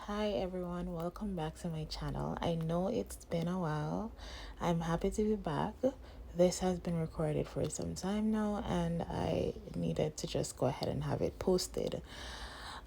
Hi everyone, welcome back to my channel. I know it's been a while. I'm happy to be back. This has been recorded for some time now and I needed to just go ahead and have it posted.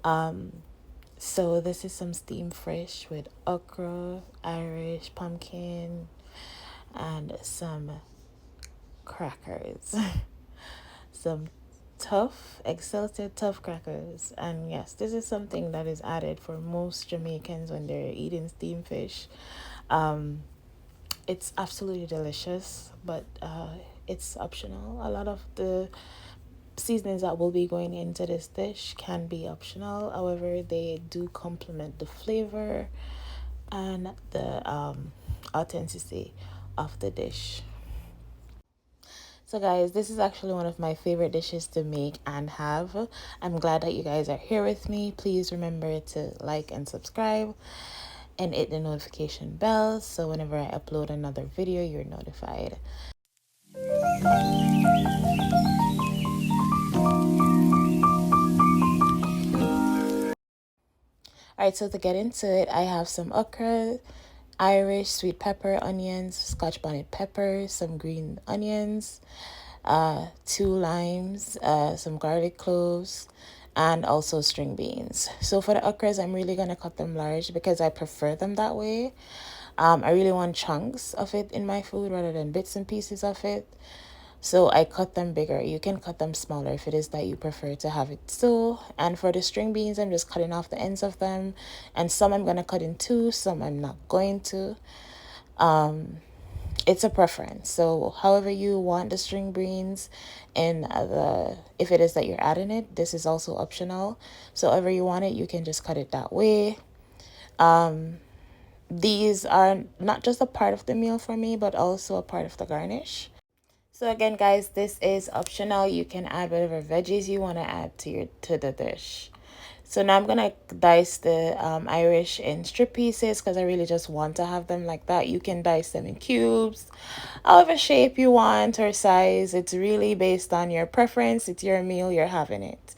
So this is some steamed fish with okra, Irish pumpkin, and some crackers. Some tough, excelsior tough crackers. And yes, this is something that is added for most Jamaicans when they're eating steamed fish. Um, it's absolutely delicious, but it's optional. A lot of the seasonings that will be going into this dish can be optional. However, they do complement the flavor and the authenticity of the dish. So, guys, this is actually one of my favorite dishes to make and have. I'm glad that you guys are here with me. Please remember to like and subscribe and hit the notification bell so whenever I upload another video, you're notified. All right, so to get into it, I have some okra, Irish sweet pepper, onions, Scotch bonnet pepper, some green onions, two limes, some garlic cloves, and also string beans. So for the okras, I'm really gonna cut them large because I prefer them that way. I really want chunks of it in my food rather than bits and pieces of it. So I cut them bigger. You can cut them smaller if it is that you prefer to have it so. And for the string beans, I'm just cutting off the ends of them. And some I'm going to cut in two, some I'm not going to. It's a preference. So however you want the string beans and if it is that you're adding it, this is also optional. So however you want it, you can just cut it that way. These are not just a part of the meal for me, but also a part of the garnish. So again, guys, this is optional. You can add whatever veggies you want to add to the dish. So now I'm gonna dice the Irish in strip pieces because I really just want to have them like that. You can dice them in cubes, however shape you want or size. It's really based on your preference. It's your meal. You're having it.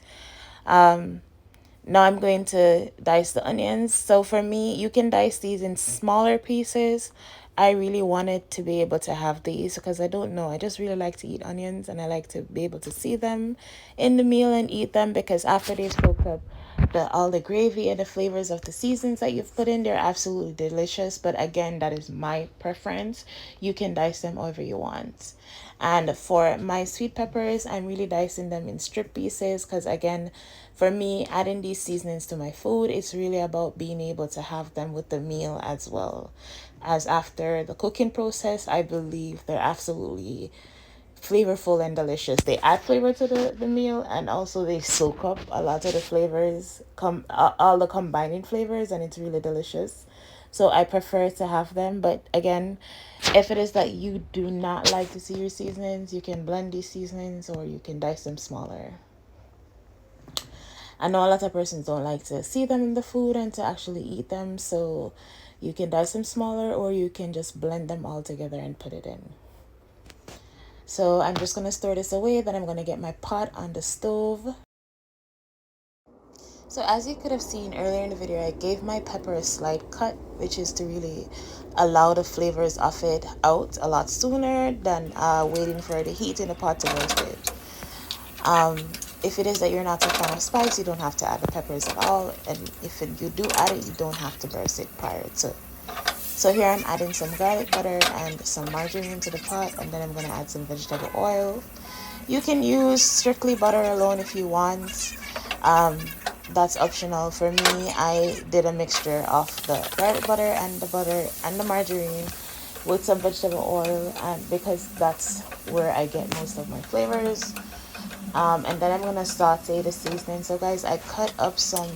Now I'm going to dice the onions. So for me, you can dice these in smaller pieces. I really wanted to be able to have these because I don't know. I just really like to eat onions and I like to be able to see them in the meal and eat them because after they've soaked up all the gravy and the flavors of the seasons that you've put in, they're absolutely delicious. But again, that is my preference. You can dice them however you want. And for my sweet peppers, I'm really dicing them in strip pieces because, again, for me, adding these seasonings to my food, it's really about being able to have them with the meal as well. As after the cooking process, I believe they're absolutely flavorful and delicious. They add flavor to the meal and also they soak up a lot of the flavors, all the combining flavors, and it's really delicious. So I prefer to have them. But again, if it is that you do not like to see your seasonings, you can blend these seasonings or you can dice them smaller. I know a lot of persons don't like to see them in the food and to actually eat them, so you can dice them smaller or you can just blend them all together and put it in. So I'm just going to store this away. Then I'm going to get my pot on the stove. So as you could have seen earlier in the video, I gave my pepper a slight cut, which is to really allow the flavors of it out a lot sooner than waiting for the heat in the pot to roast it. If it is that you're not a fan of spice, you don't have to add the peppers at all. And if you do add it, you don't have to burst it prior to. So here I'm adding some garlic butter and some margarine to the pot, and then I'm going to add some vegetable oil. You can use strictly butter alone if you want. That's optional. For me, I did a mixture of the garlic butter and the margarine with some vegetable oil, and because that's where I get most of my flavors. And then I'm gonna saute the seasoning. So guys, I cut up some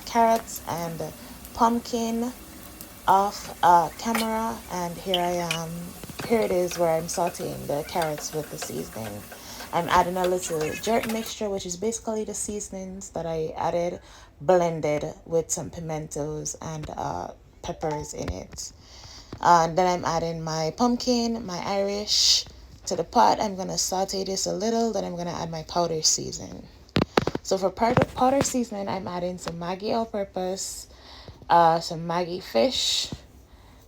carrots and pumpkin off camera, and here I am. Here it is where I'm sauteing the carrots with the seasoning. I'm adding a little jerk mixture, which is basically the seasonings that I added, blended with some pimentos and peppers in it. And then I'm adding my pumpkin, my Irish to the pot. I'm going to saute this a little. Then I'm going to add my powder season. So for powder seasoning, I'm adding some Maggi all-purpose, some Maggie fish,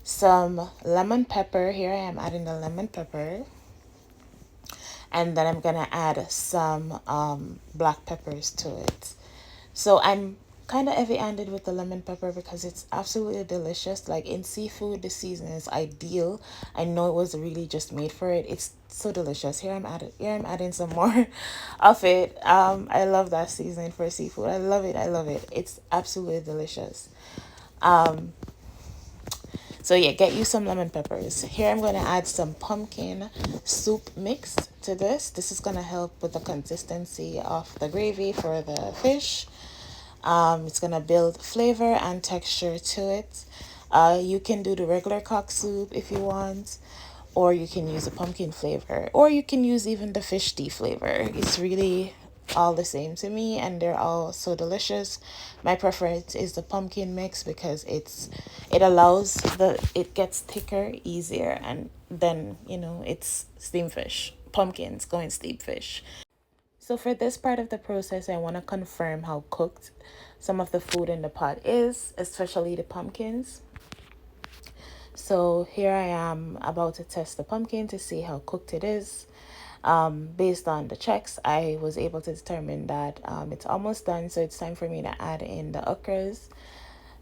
some lemon pepper. Here I am adding the lemon pepper. And then I'm gonna add some black peppers to it. So I'm kind of heavy-handed with the lemon pepper because it's absolutely delicious. Like in seafood, the season is ideal. I know it was really just made for it. It's so delicious. Here I'm adding some more of it. I love that seasoning for seafood. I love it. I love it. It's absolutely delicious. So yeah, get you some lemon peppers. Here I'm going to add some pumpkin soup mix to this. This is going to help with the consistency of the gravy for the fish. It's going to build flavor and texture to it. You can do the regular cock soup if you want, or you can use a pumpkin flavor, or you can use even the fish tea flavor. It's really all the same to me, and they're all so delicious. My preference is the pumpkin mix because it allows it gets thicker easier, and then it's steamed fish. Pumpkins going steamed fish. So for this part of the process, I want to confirm how cooked some of the food in the pot is, especially the pumpkins. So here I am about to test the pumpkin to see how cooked it is. Based on the checks, I was able to determine that it's almost done. So it's time for me to add in the okras.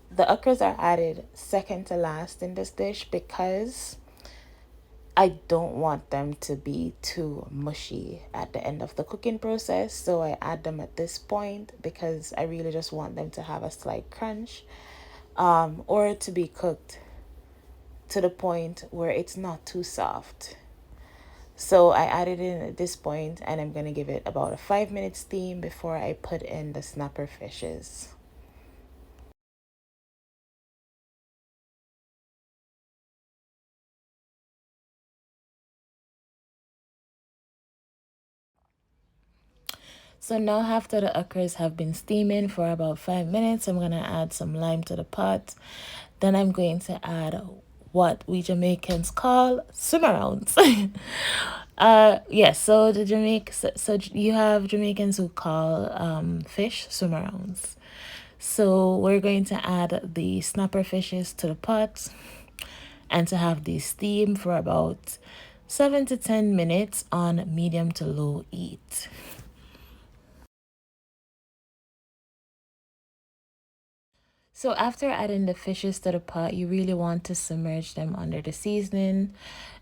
The okras are added second to last in this dish because I don't want them to be too mushy at the end of the cooking process. So I add them at this point because I really just want them to have a slight crunch, or to be cooked to the point where it's not too soft. So I added it in at this point, and I'm going to give it about a 5-minute steam before I put in the snapper fishes. So now after the okras have been steaming for about 5 minutes, I'm going to add some lime to the pot. Then I'm going to add what we Jamaicans call swimmerrounds. Yes, so the so you have Jamaicans who call fish swimmerrounds. So we're going to add the snapper fishes to the pot and to have these steam for about 7 to 10 minutes on medium to low heat. So after adding the fishes to the pot, you really want to submerge them under the seasoning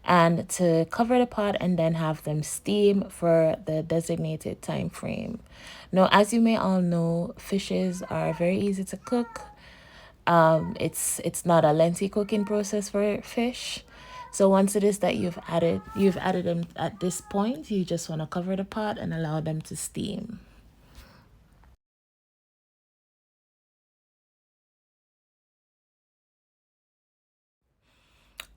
and to cover the pot and then have them steam for the designated time frame. Now, as you may all know, fishes are very easy to cook. It's not a lengthy cooking process for fish. So once it is that you've added them at this point, you just want to cover the pot and allow them to steam.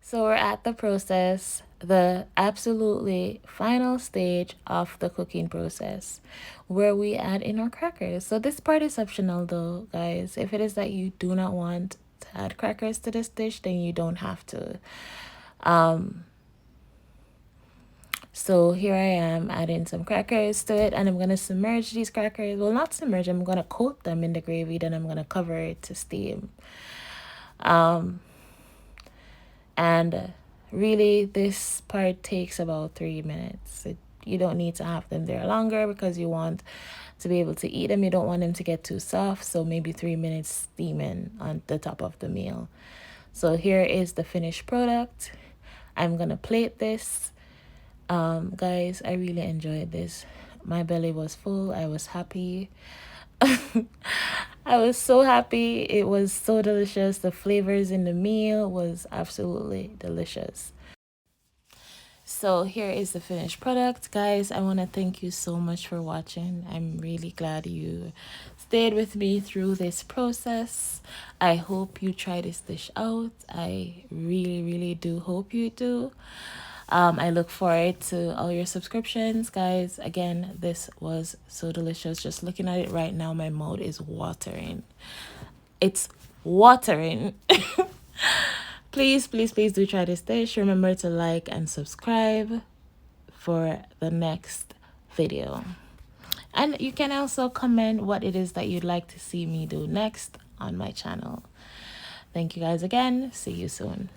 So we're at the process, the absolutely final stage of the cooking process, where we add in our crackers. So this part is optional though, guys. If it is that you do not want to add crackers to this dish, then you don't have to. So here I am adding some crackers to it, and I'm gonna submerge these crackers. Well, not submerge, I'm gonna coat them in the gravy, then I'm gonna cover it to steam. And really, this part takes about 3 minutes. You don't need to have them there longer because you want to be able to eat them. You don't want them to get too soft. So maybe 3 minutes steaming on the top of the meal. So here is the finished product. I'm going to plate this. Guys, I really enjoyed this. My belly was full. I was happy. I was so happy. It was so delicious. The flavors in the meal was absolutely delicious. So here is the finished product, guys. I want to thank you so much for watching. I'm really glad you stayed with me through this process. I hope you try this dish out. I really, really do hope you do. I look forward to all your subscriptions, guys. Again, this was so delicious. Just looking at it right now, my mouth is watering. It's watering. Please, please, please do try this dish. Remember to like and subscribe for the next video. And you can also comment what it is that you'd like to see me do next on my channel. Thank you guys again. See you soon.